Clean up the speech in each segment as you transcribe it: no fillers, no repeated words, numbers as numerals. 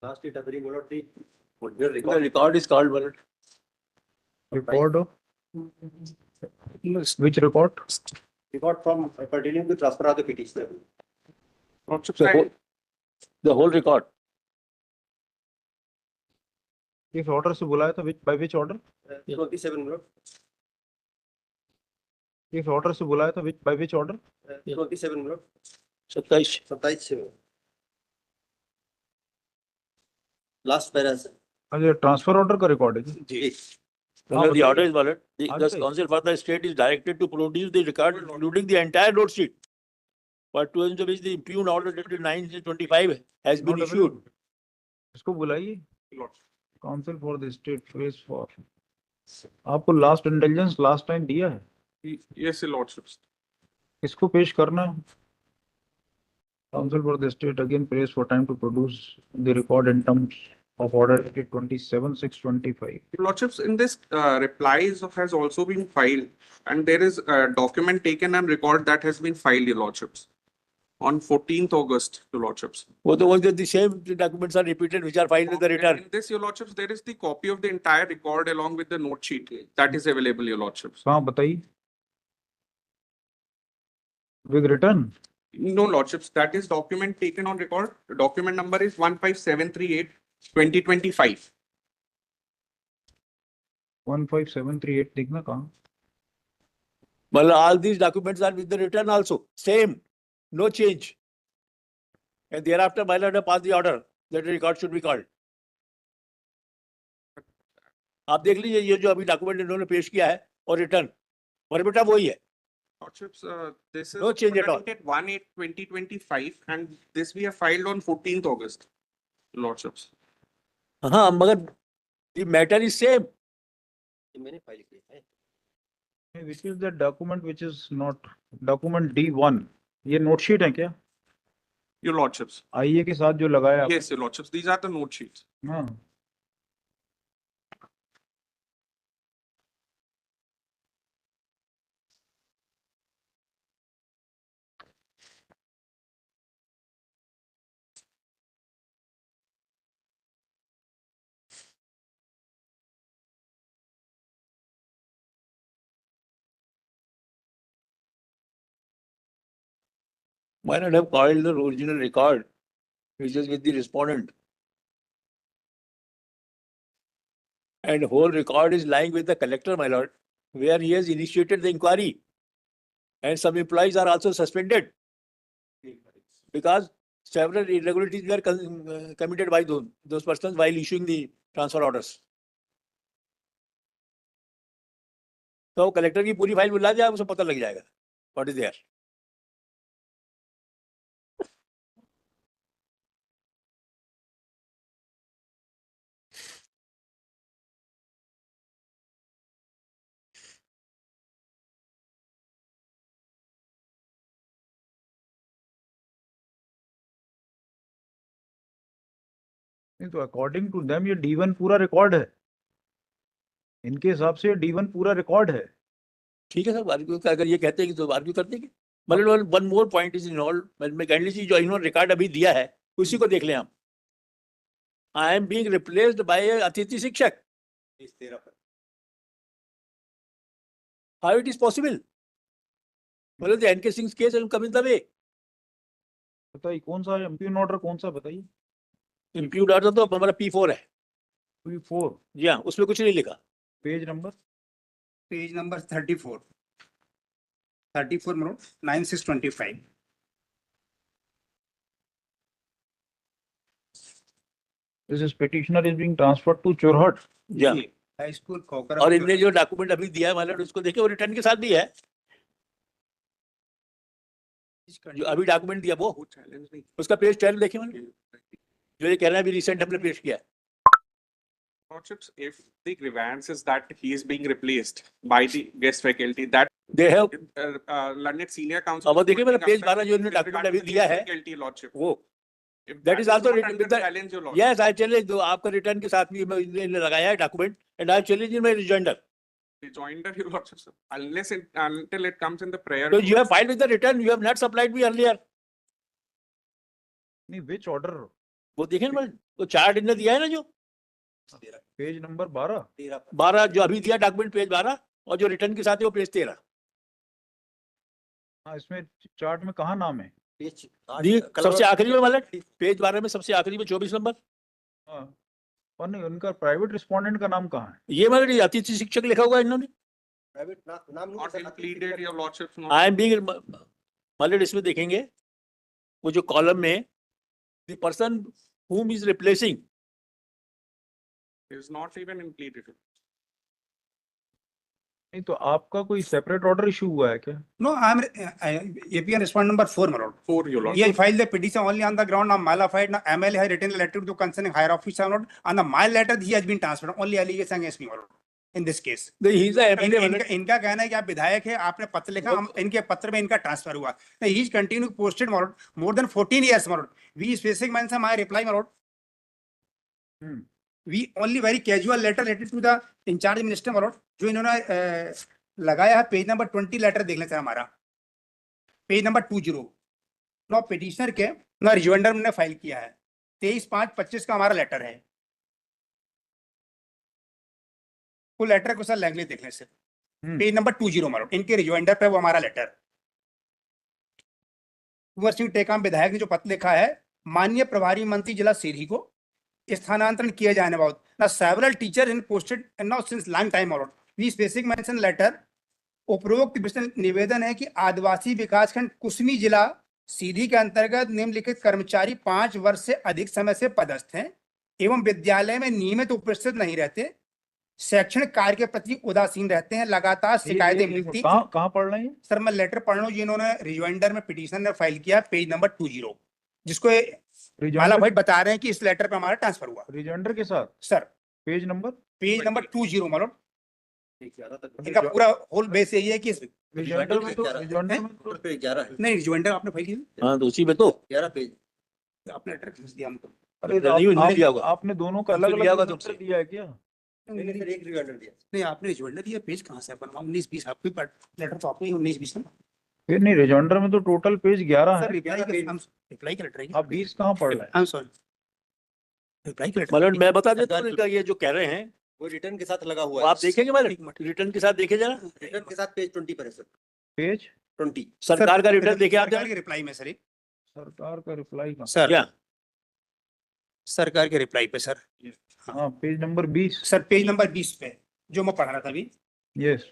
Last it agree, my lord, the The record is called, my lord. Report of which report? record from pertaining to transfer of the petitioner. The whole record. If order से बुलाया था by which order? 27, my lord. If order से बुलाया था by which order? 27, my lord. 27. 27. Last para, sir. अच्छा transfer order का record है जी? जी. Well, the order is valid. The Okay. council for the state is directed to produce the record, including the entire note sheet. But to which the impugned order dated 9/25 has been Not issued. available. इसको बुलाइए council for the state face for आपको last intelligence last time दिया है Yes, your lordships. किसको पेश करना है council for the state again press for time to produce the record in terms of order 27/6/25. Your lordships, in this replies has also been filed, and there is a document taken and record that has been filed, your lordships, on 14th August, your lordships. Well, the ones that the same documents are repeated, which are filed with the return. In this, your lordships, there is the copy of the entire record along with the note sheet that is available, your lordships. कहाँ बताइए with return No, lordships, that is document taken on record. The document number is 15738/2025. 15738 देखना कहाँ Well, all these documents are with the return also. Same. No change. And thereafter, my lord, pass the order that the record should be called. आप देख लीजिए ये जो अभी document इन्होंने पेश किया है और रिटर्न और बेटा वही है. Lordships, this is No change at all. dated 1/8/2025, and this we have filed on 14th August, lordships. हाँ मगर the matter is same. ये मैंने फाइल किया है. which is the document which is not document D1 ये note sheet है क्या Your lordships. आईए के साथ जो लगाया आप- Yes, your lordships. These are the note sheets. हाँ Why not have called the original record, which is with the respondent? And whole record is lying with the collector, my lord, where he has initiated the inquiry. And some employees are also suspended because several irregularities were committed by those persons while issuing the transfer orders. तो collector की पूरी file बुला दिया, उसे पता लग जाएगा what is there. नहीं तो अकॉर्डिंग टू देम ये D1 पूरा रिकॉर्ड है इनके हिसाब से D1 पूरा रिकॉर्ड है ठीक है सर, आर्ग्यू अगर ये कहते हैं कि तो आर्ग्यू कर देंगे. मतलब one more point is involve. मैं काइंडली सी जो इन्होंने रिकॉर्ड अभी दिया है उसी को देख लें हम. I am being replaced by अतिथि शिक्षक. इस 13 पर. How it is possible? मतलब the N K Singh case will come in the way. बताइए कौन सा एमपी ऑर्डर कौन सा बताइए इम्प्यूड ऑर्डर तो हमारा P4 है. P4 जी हाँ, उसमें कुछ नहीं लिखा. Page number Page number 34. 34 note 9/6/25. this is petitioner is being transferred to Chorhat जी हाँ. High school Khokara. और इनने जो डॉक्यूमेंट अभी दिया है मतलब उसको देखिए, वो रिटर्न के साथ भी है. जो अभी डॉक्यूमेंट दिया वो challenge नहीं. उसका पेज 10 देखिए मतलब, जो ये कह रहे हैं अभी रिसेंट हमने पेश किया है. Lordships, if the grievance is that he is being replaced by the guest faculty, that they have London Senior Council. अब देखिए मतलब पेज 12 जो इन्होंने डॉक्यूमेंट अभी दिया है Faculty, lordship. वो If that is is also not written under with the- challenge, your lordship. Yes I challenge दो आपका रिटर्न के साथ भी इन्होंने लगाया है document and I challenge in my rejoinder. Rejoinder, your lordship, sir. Until it comes in the prayer. So you have filed with the return, you have not supplied me earlier. नहीं which order वो देखें ना, वो chart इनने दिया है ना, जो पेज नंबर 12। 12 जो अभी दिया डॉक्यूमेंट, पेज 12, और जो रिटर्न के साथ है वो पेज 13। हाँ, इसमें चार्ट में कहाँ नाम है? दी सबसे आखिरी में वाला, पेज 12 में सबसे आखिरी में 24 नंबर। हाँ, और नहीं, उनका प्राइवेट रिस्पोंडेंट का नाम कहाँ है? ये मतलब अतिथि शिक्षक लिखा हुआ है इन्होंने। प्राइवेट नाम Not नहीं completed, your lordships. I am being मतलब इसमें देखेंगे वो जो कॉलम में the person whom is replacing, Is not even completed. नहीं तो आपका कोई सेपरेट ऑर्डर इशू हुआ है क्या? No, I'm APN respondent number 4, my lord. 4, your He lordship. has filed the petition only on the ground of malified. Now ML has written a letter to concerning higher officer, my lord. On the my letter, he has been transferred. Only allegation against me, my lord. In this case. he is a MLA इनका इनका कहना है कि आप विधायक है, आपने पत्र लिखा, हम इनके पत्र में इनका ट्रांसफर हुआ. He is continue posted, my lord, more than 14 years, my lord. We specific mention my reply, my lord. Hmm, We only very casual letter related to the in charge minister, my lord. जो इन्होंने लगाया है page number 20 letter देख लेते हैं हमारा, page number 20 no petitioner के ना रिजोइंडर ने फाइल किया है 23/5/25 का हमारा लेटर है. वो लेटर को सर लैंग्वेज देख लें सर, पेज नंबर 20 मारो, इनके रिजोइंडर पे वो हमारा लेटर. कुंवर सिंह टेकाम विधायक ने जो पत्र लिखा है, माननीय प्रभारी मंत्री जिला सीधी को स्थानांतरण किए जाने बाबत ना several teacher in posted and now since long time about we specific mention letter. उपरोक्त विस्तृत निवेदन है कि आदिवासी विकासखंड कुसमी जिला सीधी के अंतर्गत निम्नलिखित कर्मचारी 5 वर्ष से अधिक समय से पदस्थ हैं एवं विद्यालय में नियमित उपस्थित नहीं रहते, शैक्षणिक कार्य के प्रति उदासीन रहते हैं, लगातार शिकायतें मिलती. कहाँ पढ़ रहे हैं? सर मैं लेटर पढ़ रहा हूँ जिन्होंने रिजोइंडर में पिटीशन ने फाइल किया, पेज नंबर 20, जिसको माला भाई बता रहे हैं कि इस लेटर पे हमारा ट्रांसफर हुआ. रिजोइंडर के साथ सर पेज नंबर 20 मतलब इनका पूरा होल बेस यही है कि रिजोइंडर में तो नहीं रिजोइंडर आपने फाइल किया, हाँ तो उसी में तो 11 पेज। आपने लेटर भेज दिया हमको. अरे नहीं, उन्होंने दिया होगा। आपने दोनों का अलग लिया होगा अलग तुमसे। दिया है क्या? मैंने फिर एक रिमाइंडर दिया। नहीं आपने रिजोइंडर दिया, पेज कहाँ से बनवा 19-20 आपकी लेटर तो आपने 19-20 में. फिर नहीं, रिजोइंडर में तो टोटल पेज 11 सर है। रिप्लाई का लेटर है. आप 20 कहाँ पढ़ रहे हैं? आई एम सॉरी, रिप्लाई का लेटर. मतलब मैं बता देता हूँ इनका ये जो कह रहे हैं वो रिटर्न के साथ लगा वो हुआ है। आप देखेंगे मतलब रिटर्न के साथ देखे जरा, रिटर्न के साथ पेज 20 पर है सर। पेज 20। सरकार का रिटर्न देखे आप सरकार जरा के रिप्लाई में सर, सरकार का रिप्लाई का। सर क्या सरकार के रिप्लाई पे सर, हाँ, page number 20। Sir page number 20 पे जो मैं पढ़ रहा था अभी. यस,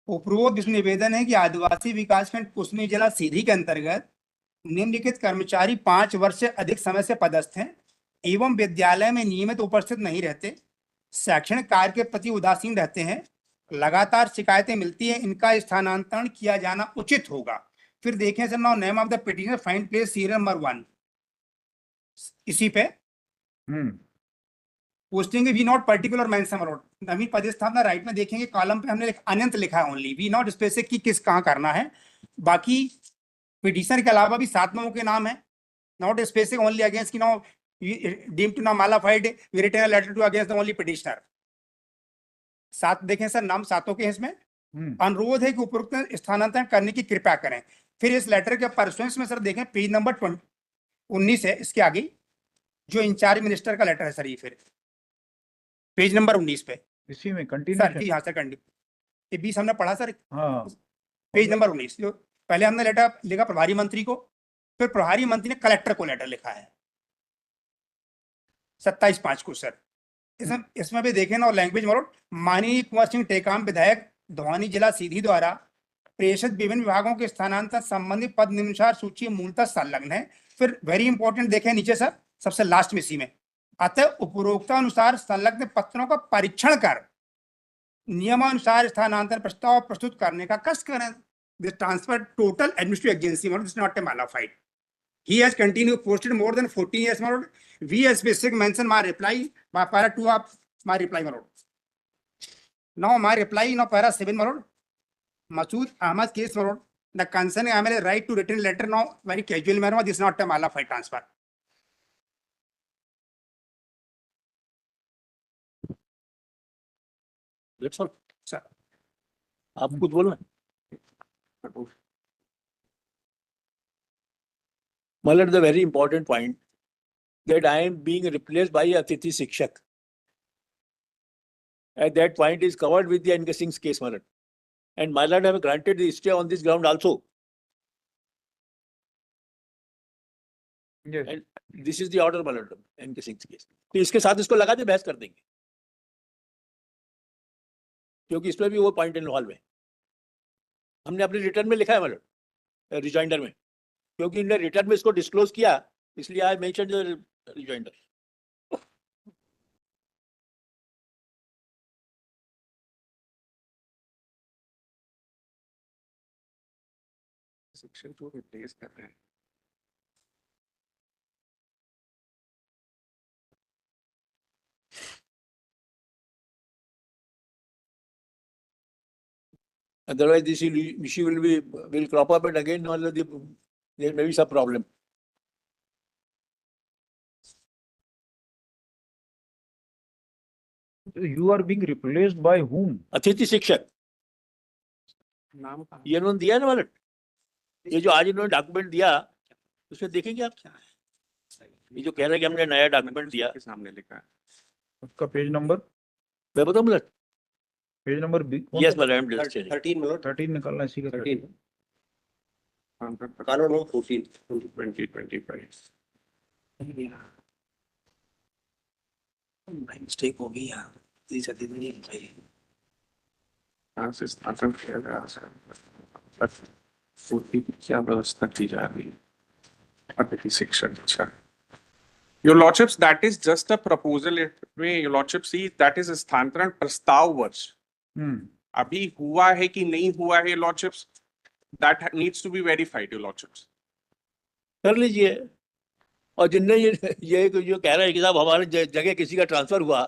उपरोक्त इसमें निवेदन है कि आदिवासी विकासखंड कुसमी जिला सीधी के अंतर्गत निम्नलिखित कर्मचारी 5 वर्ष से अधिक समय से पदस्थ हैं एवं विद्यालय में नियमित उपस्थित नहीं रहते, शैक्षणिक कार्य के प्रति उदासीन रहते हैं, लगातार शिकायतें मिलती हैं, इनका स्थानांतरण किया जाना उचित होगा. फिर देखें sir now name of the petitioner find place serial number 1 इसी पे posting we not particular mention about नवीन पदस्थापना राइट में देखेंगे कॉलम पे हमने अनंत लिखा है ओनली, वी नॉट स्पेसिफिक कि किस कहाँ करना है. बाकी पिटीशनर के अलावा भी 7 लोगों के नाम है, नॉट स्पेसिफिक ओनली अगेंस्ट की no deemed to not malafide we written a letter to against the only petitioner. 7 देखें सर नाम 7 के हैं इसमें. अनुरोध है कि उपरोक्त स्थानांतरण करने की कृपया करें. फिर इस लेटर के परसुएंस में सर देखें पेज नंबर 19 है, इसके आगे जो इंचार्ज मिनिस्टर का लेटर है सर, ये फिर पेज नंबर 19 पे इसी में सर कंटिन्यू। यहाँ से कंटिन्यू ये 20 हमने पढ़ा सर, हाँ, पेज नंबर 19 जो पहले हमने लेटर लिखा प्रभारी मंत्री को, फिर प्रभारी मंत्री ने कलेक्टर को लेटर लिखा है 27/5 को सर. इसमें भी देखें ना और लैंग्वेज मरोड, माननीय कुंवर सिंह टेकाम विधायक धोनी जिला सीधी द्वारा प्रेषित विभिन्न विभागों के स्थानांतरण संबंधित पद निम्नानुसार सूची मूलतः संलग्न है. फिर वेरी इंपॉर्टेंट देखें नीचे सर सबसे लास्ट में इसी में, अतः उपरोक्तानुसार संलग्न पत्रों का परीक्षण कर नियमानुसार स्थानांतरण प्रस्ताव प्रस्तुत करने का कष्ट करें. This transfer total administrative agency, this is not a malified. He has continued posted more than 14 years, my lord. We as specific mention my reply, my para 2 of my reply, my lord. Now my reply, now para 7, my lord. Masood Ahmad case, my lord. The concerning MLA right to return letter now very casual manner. This is not a malified transfer. That's all. Sir. आप कुछ बोलना मतलब the very important point that I am being replaced by a Atithi Shikshak. And that point is covered with the N.K. Singh's case, my lord. And my lord have granted the stay on this ground also. Yes. And this is the order, my lord, N.K. Singh's case. तो इसके साथ इसको लगा दे, बहस कर देंगे. क्योंकि इसमें भी वो पॉइंट इन्वॉल्व है. हमने अपने रिटर्न में लिखा है, मतलब रिजॉइंडर में, क्योंकि इन्होंने रिटर्न में इसको डिस्क्लोज किया, इसलिए I mention the rejoinder. Section 2 replace कर रहे हैं. Otherwise, this issue will crop up, and again, there may be some problem. So you are being replaced by whom? अतिथि शिक्षक नाम कहाँ? ये इन्होंने दिया ना, मतलब ये जो आज इन्होंने डॉक्यूमेंट दिया, उसमें देखेंगे आप क्या है. ये जो कह रहे हैं कि हमने नया डॉक्यूमेंट दिया, के सामने लिखा है. उसका पेज नंबर, मैं बताऊं मतलब. Page number b. Yes madam, 13 minute 13 निकालना इसी का 13 कानून कानून नो 14 2025. मिस्टेक हो गई यार, प्लीज अतिथि नहीं चाहिए. यहाँ से स्थानांतरण किया गया है. पूर्ति की क्या व्यवस्था की जा रही है? अतिथि शिक्षक. अच्छा. Your lordships, that is just a proposal. Your lordship see, that is स्थानांतरण प्रस्ताव वर्ष. अभी हुआ है कि नहीं हुआ है, lordships, that needs to be verified, your lordships. कर लीजिए. और जिनने ये जो कह रहे हैं कि साहब हमारे जगह किसी का ट्रांसफर हुआ,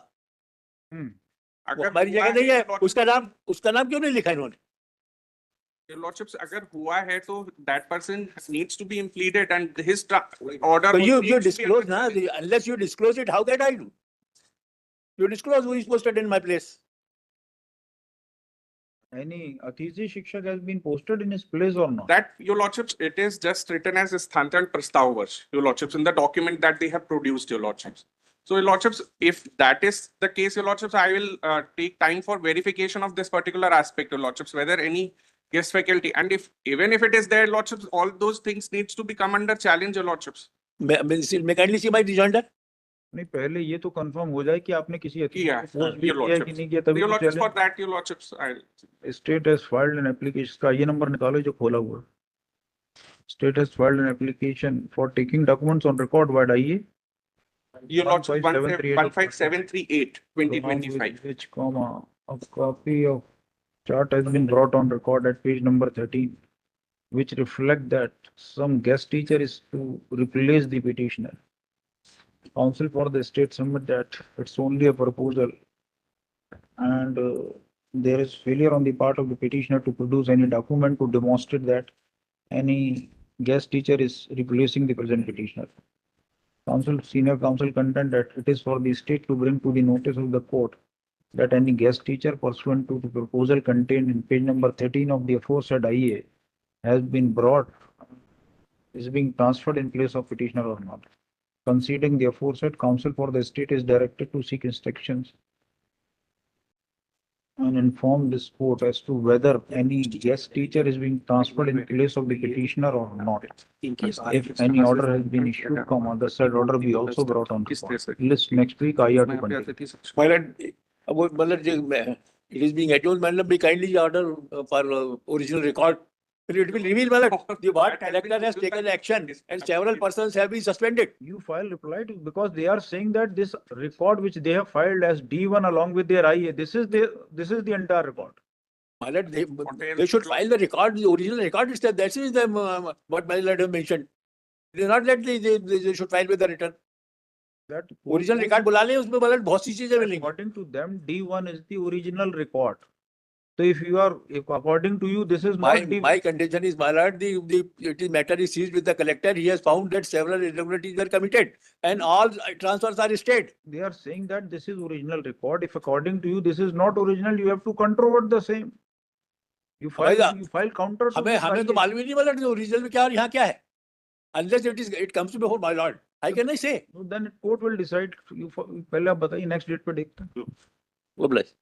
वो अगर हमारी हुआ जगह नहीं है, lordships, उसका नाम क्यों नहीं लिखा इन्होंने? your lordships, अगर हुआ है तो that person needs to be implemented and his order. So you needs to be disclose ना, amended. unless you disclose it, how can I do? You disclose who is posted in my place. Any Atithi Shikshak has been posted in his place or not? That, your lordships, it is just written as स्थानांतरण प्रस्ताव वर्ष, your lordships, in the document that they have produced, your lordships. So, your lordships, if that is the case, your lordships, I will take time for verification of this particular aspect, your lordships, whether any guest faculty, and if even if it is there, lordships, all those things needs to become under challenge, your lordships. May kindly see my rejoinder? नहीं, पहले ये तो confirm हो जाए कि आपने किसी अतिथि किया, को post भी your किया है कि lordships. नहीं किया, तभी Your तो lordships, for challenge. that, your lordships, State has filed an application. का ये नंबर निकालो जो खोला हुआ है. State has filed an application for taking documents on record by IE. your lordships, 15738. 15738, along with 2025. which, a copy of chart has been brought on record at page number 13, which reflect that some guest teacher is to replace the petitioner. Counsel for the state submit that it's only a proposal, and there is failure on the part of the petitioner to produce any document to demonstrate that any guest teacher is replacing the present petitioner. Senior counsel contend that it is for the state to bring to the notice of the court that any guest teacher pursuant to the proposal contained in page number 13 of the aforesaid IEA has been brought, is being transferred in place of petitioner or not. Conceding the aforesaid, counsel for the state is directed to seek instructions and inform this court as to whether any guest teacher is being transferred in place of the petitioner or not. In case If any order has been issued, the said order be also brought on record. List next week, IR to continue. Pilot, it is being adjourned, madam, be kindly order for original record. It will reveal, madam, the what collector has taken action and several persons have been suspended. You file reply to, because they are saying that this record which they have filed as D1 along with their IA, this is the entire record. Pilot, they should file the record, the original record is there. That is the, what my lord have mentioned. They not that they should file with the return. That Original record बुला लें, उसमें मतलब बहुत सी चीजें मिलेंगी. according to them, D1 is the original record. So if according to you, this is not D1. My contention is, my lord, the matter is seized with the collector. He has found that several irregularities were committed and all transfers are stayed. They are saying that this is original record. If according to you, this is not original, you have to controvert the same. You file counter. to हमें this तो IA. मालूम ही नहीं, मतलब original में क्या और यहाँ क्या है. unless it comes before my lord. I cannot say. No, then court will decide. You पहले आप बताइए next date पे देखते हैं. God bless.